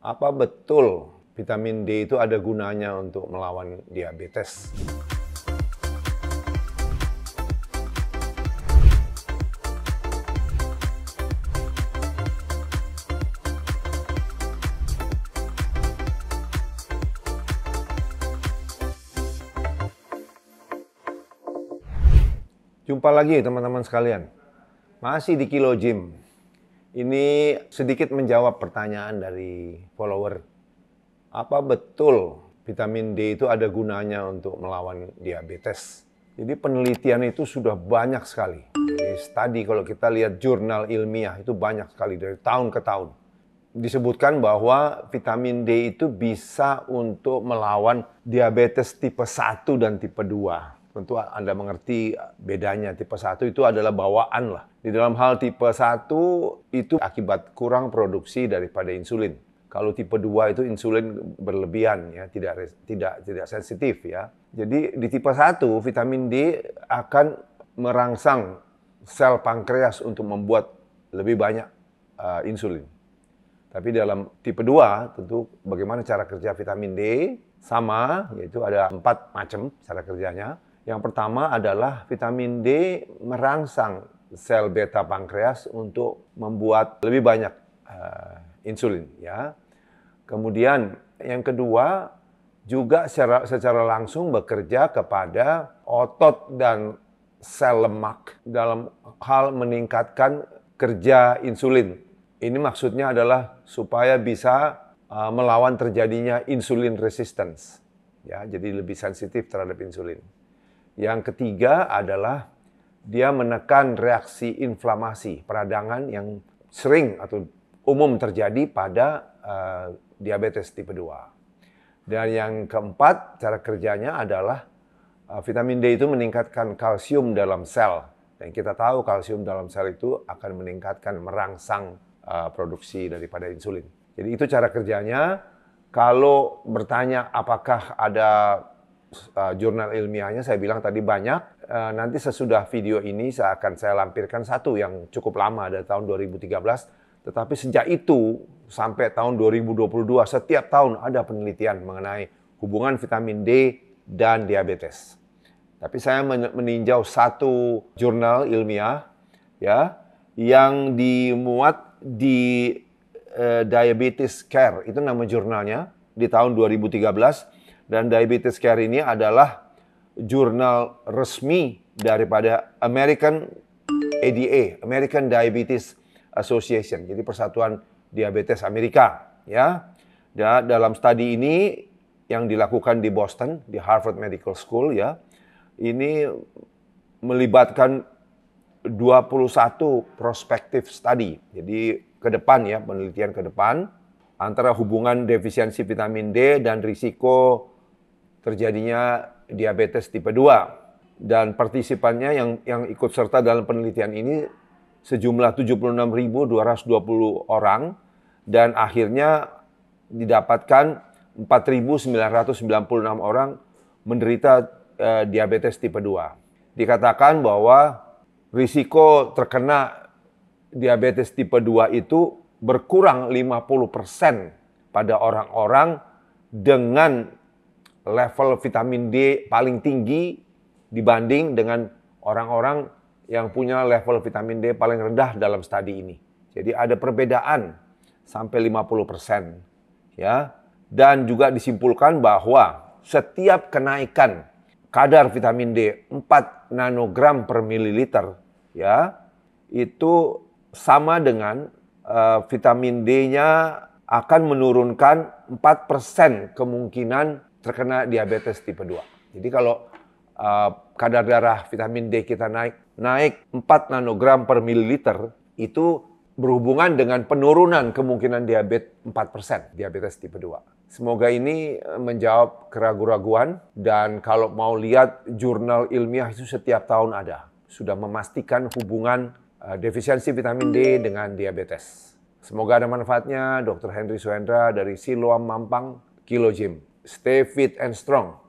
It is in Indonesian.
Apa betul vitamin D itu ada gunanya untuk melawan diabetes? Jumpa lagi teman-teman sekalian. Masih di Kilo Gym. Ini sedikit menjawab pertanyaan dari follower. Apa betul vitamin D itu ada gunanya untuk melawan diabetes? Jadi penelitian itu sudah banyak sekali. Jadi studi kalau kita lihat jurnal ilmiah itu banyak sekali dari tahun ke tahun. Disebutkan bahwa vitamin D itu bisa untuk melawan diabetes tipe 1 dan tipe 2. Tentu Anda mengerti bedanya. Tipe 1 itu adalah bawaan lah. Di dalam hal tipe 1 itu akibat kurang produksi daripada insulin. Kalau tipe 2 itu insulin berlebihan ya, tidak sensitif ya. Jadi di tipe 1 vitamin D akan merangsang sel pankreas untuk membuat lebih banyak insulin. Tapi dalam tipe 2 tentu bagaimana cara kerja vitamin D sama, yaitu ada 4 macam cara kerjanya. Yang pertama adalah vitamin D merangsang sel beta pankreas untuk membuat lebih banyak insulin ya. Kemudian yang kedua juga secara langsung bekerja kepada otot dan sel lemak dalam hal meningkatkan kerja insulin. Ini maksudnya adalah supaya bisa melawan terjadinya insulin resistance ya, jadi lebih sensitif terhadap insulin. Yang ketiga adalah dia menekan reaksi inflamasi peradangan yang sering atau umum terjadi pada diabetes tipe 2. Dan yang keempat, cara kerjanya adalah vitamin D itu meningkatkan kalsium dalam sel. Dan kita tahu kalsium dalam sel itu akan meningkatkan, merangsang produksi daripada insulin. Jadi itu cara kerjanya. Kalau bertanya apakah ada jurnal ilmiahnya, saya bilang tadi banyak. Nanti sesudah video ini akan saya lampirkan satu yang cukup lama dari tahun 2013. Tetapi sejak itu sampai tahun 2022 setiap tahun ada penelitian mengenai hubungan vitamin D dan diabetes. Tapi saya meninjau satu jurnal ilmiah ya yang dimuat di Diabetes Care, itu nama jurnalnya, di tahun 2013. Dan Diabetes Care ini adalah jurnal resmi daripada American ADA, American Diabetes Association, jadi Persatuan Diabetes Amerika. Ya, dalam studi ini yang dilakukan di Boston, di Harvard Medical School, ya, ini melibatkan 21 prospektif studi. Jadi ke depan ya, penelitian ke depan antara hubungan defisiensi vitamin D dan risiko terjadinya diabetes tipe 2. Dan partisipannya yang ikut serta dalam penelitian ini sejumlah 76.220 orang dan akhirnya didapatkan 4.996 orang menderita diabetes tipe 2. Dikatakan bahwa risiko terkena diabetes tipe 2 itu berkurang 50% pada orang-orang dengan level vitamin D paling tinggi dibanding dengan orang-orang yang punya level vitamin D paling rendah dalam studi ini. Jadi ada perbedaan sampai 50%. Ya. Dan juga disimpulkan bahwa setiap kenaikan kadar vitamin D 4 nanogram per mililiter ya, itu sama dengan vitamin D-nya akan menurunkan 4% kemungkinan terkena diabetes tipe 2. Jadi kalau kadar darah vitamin D kita naik 4 nanogram per mililiter, itu berhubungan dengan penurunan kemungkinan diabetes 4%, diabetes tipe 2. Semoga ini menjawab keraguan-raguan, dan kalau mau lihat jurnal ilmiah itu setiap tahun ada. Sudah memastikan hubungan defisiensi vitamin D dengan diabetes. Semoga ada manfaatnya. Dr. Henry Suhendra dari Siloam Mampang, Kilo Gym. Stay fit and strong.